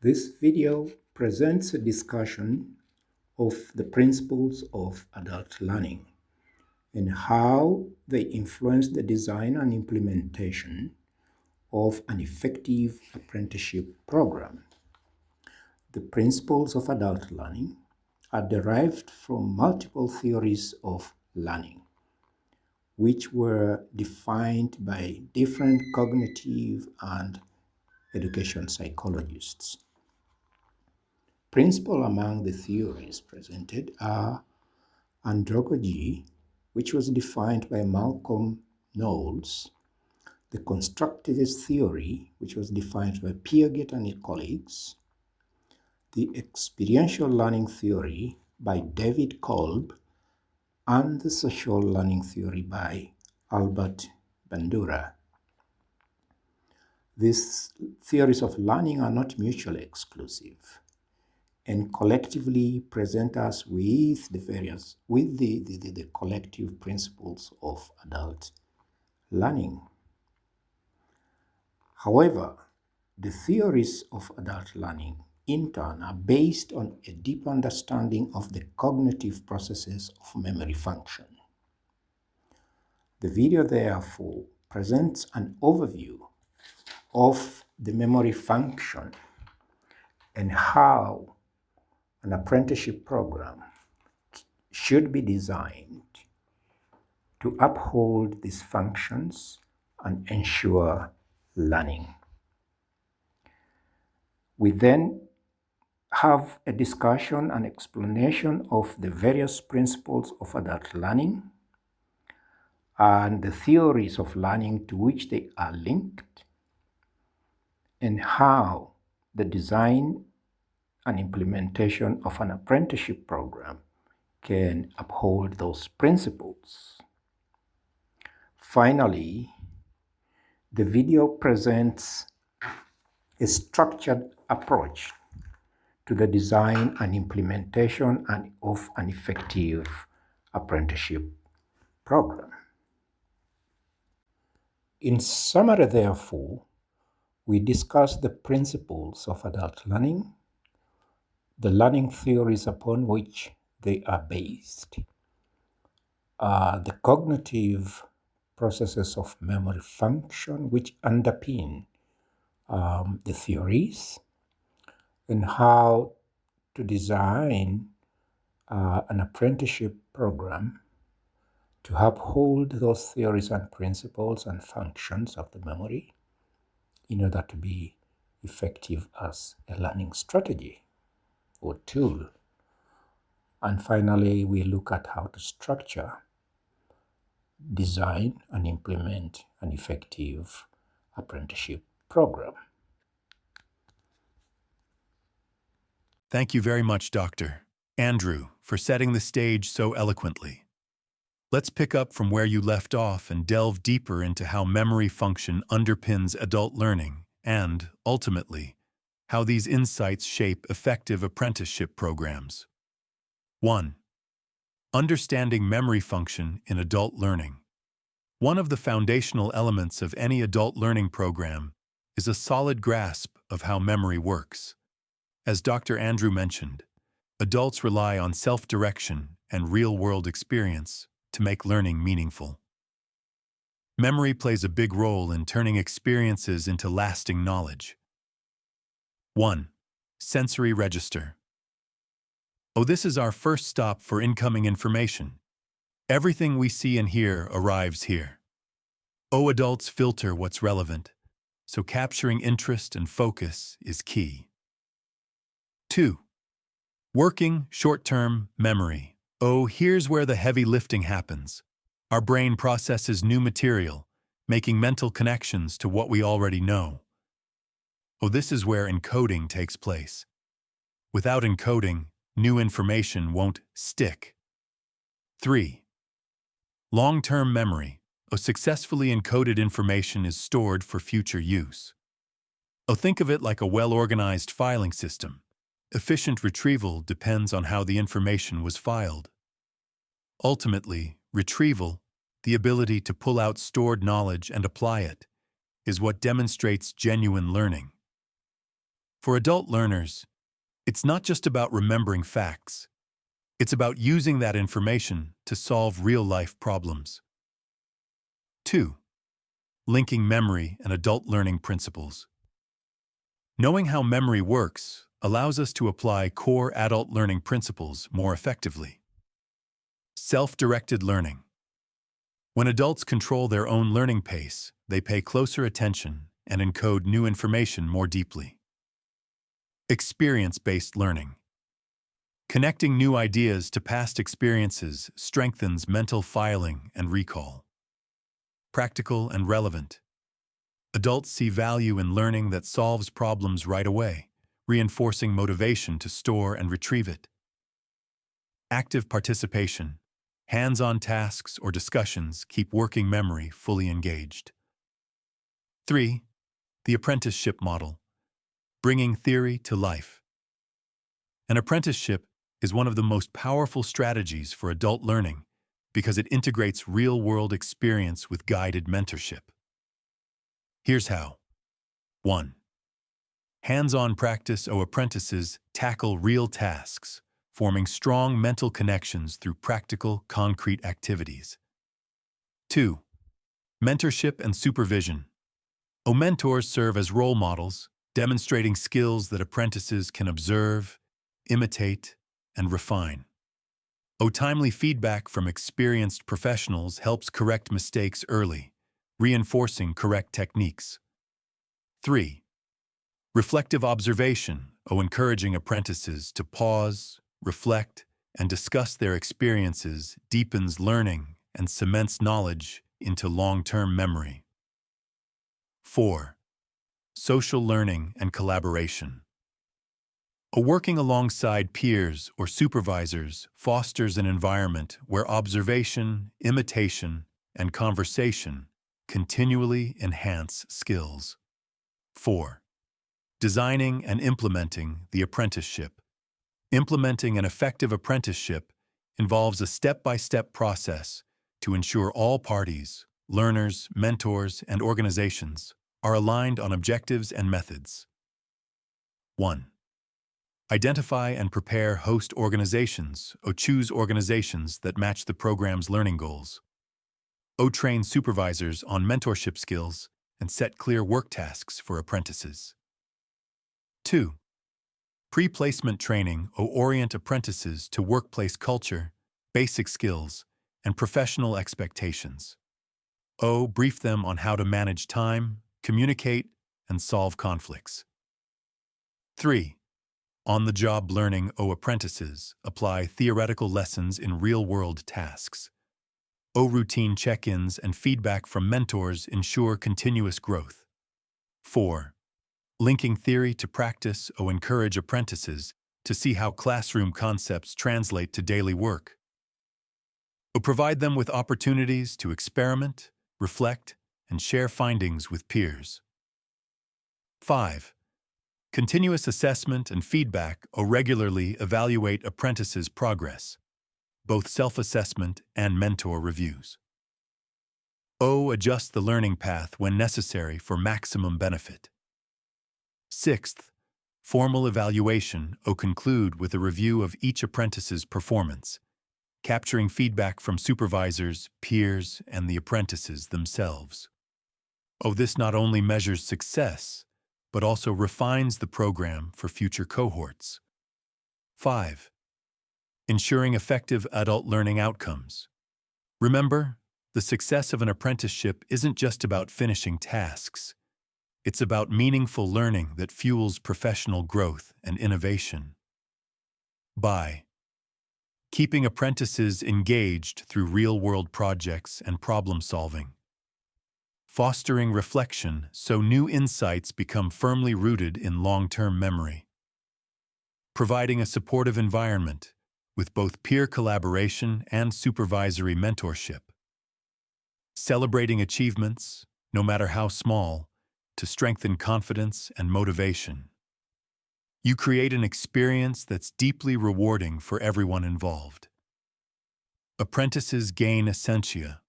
This video presents a discussion of the principles of adult learning and how they influence the design and implementation of an effective apprenticeship program. The principles of adult learning are derived from multiple theories of learning, which were defined by different cognitive and education psychologists. Principal among the theories presented are andragogy, which was defined by Malcolm Knowles; the constructivist theory, which was defined by Piaget and his colleagues; the experiential learning theory by David Kolb; and the social learning theory by Albert Bandura. These theories of learning are not mutually exclusive and collectively present us with the collective principles of adult learning. However, the theories of adult learning in turn are based on a deep understanding of the cognitive processes of memory function. The video therefore presents an overview of the memory function and how an apprenticeship program should be designed to uphold these functions and ensure learning. We then have a discussion and explanation of the various principles of adult learning and the theories of learning to which they are linked, and how the design and implementation of an apprenticeship program can uphold those principles. Finally, the video presents a structured approach to the design and implementation of an effective apprenticeship program. In summary, therefore, we discuss the principles of adult learning, the learning theories upon which they are based, the cognitive processes of memory function which underpin the theories, and how to design an apprenticeship program to uphold those theories and principles and functions of the memory in order to be effective as a learning strategy or tool. And finally, we look at how to structure, design, and implement an effective apprenticeship program. Thank you very much, Dr. Andrew, for setting the stage so eloquently. Let's pick up from where you left off and delve deeper into how memory function underpins adult learning and, ultimately, how these insights shape effective apprenticeship programs. 1. Understanding memory function in adult learning. One of the foundational elements of any adult learning program is a solid grasp of how memory works. As Dr. Andrew mentioned, adults rely on self-direction and real-world experience to make learning meaningful. Memory plays a big role in turning experiences into lasting knowledge. 1. Sensory register. Oh, this is our first stop for incoming information. Everything we see and hear arrives here. Oh, adults filter what's relevant, so capturing interest and focus is key. 2. Working short-term memory. Oh, here's where the heavy lifting happens. Our brain processes new material, making mental connections to what we already know. Oh, this is where encoding takes place. Without encoding, new information won't stick. 3. Long-term memory. Oh, successfully encoded information is stored for future use. Oh, think of it like a well-organized filing system. Efficient retrieval depends on how the information was filed. Ultimately, retrieval, the ability to pull out stored knowledge and apply it, is what demonstrates genuine learning. For adult learners, it's not just about remembering facts. It's about using that information to solve real-life problems. 2. Linking memory and adult learning principles. Knowing how memory works allows us to apply core adult learning principles more effectively. Self-directed learning. When adults control their own learning pace, they pay closer attention and encode new information more deeply. Experience-based learning. Connecting new ideas to past experiences strengthens mental filing and recall. Practical and relevant. Adults see value in learning that solves problems right away, reinforcing motivation to store and retrieve it. Active participation. Hands-on tasks or discussions keep working memory fully engaged. 3. The apprenticeship model. Bringing theory to life. An apprenticeship is one of the most powerful strategies for adult learning because it integrates real-world experience with guided mentorship. Here's how. 1. Hands-on practice or apprentices tackle real tasks, forming strong mental connections through practical, concrete activities. 2. Mentorship and supervision. Mentors serve as role models, demonstrating skills that apprentices can observe, imitate, and refine. Timely feedback from experienced professionals helps correct mistakes early, reinforcing correct techniques. 3. Reflective observation, encouraging apprentices to pause, reflect, and discuss their experiences deepens learning and cements knowledge into long-term memory. 4. Social learning and collaboration. Working alongside peers or supervisors fosters an environment where observation, imitation, and conversation continually enhance skills. 4. Designing and implementing the apprenticeship. Implementing an effective apprenticeship involves a step-by-step process to ensure all parties, learners, mentors, and organizations are aligned on objectives and methods. 1. Identify and prepare host organizations or choose organizations that match the program's learning goals. Train supervisors on mentorship skills and set clear work tasks for apprentices. 2. Pre-placement training orient apprentices to workplace culture, basic skills, and professional expectations. Brief them on how to manage time, communicate, and solve conflicts. 3. On-the-job learning apprentices apply theoretical lessons in real-world tasks. Routine check-ins and feedback from mentors ensure continuous growth. 4. Linking theory to practice encourage apprentices to see how classroom concepts translate to daily work. Provide them with opportunities to experiment, reflect, and share findings with peers. 5. Continuous assessment and feedback regularly evaluate apprentices' progress, both self-assessment and mentor reviews. Adjust the learning path when necessary for maximum benefit. 6th, formal evaluation conclude with a review of each apprentice's performance, capturing feedback from supervisors, peers, and the apprentices themselves. This not only measures success, but also refines the program for future cohorts. 5. Ensuring effective adult learning outcomes. Remember, the success of an apprenticeship isn't just about finishing tasks. It's about meaningful learning that fuels professional growth and innovation. By keeping apprentices engaged through real-world projects and problem-solving. Fostering reflection so new insights become firmly rooted in long-term memory. Providing a supportive environment with both peer collaboration and supervisory mentorship. Celebrating achievements, no matter how small, to strengthen confidence and motivation. You create an experience that's deeply rewarding for everyone involved. Apprentices gain essentia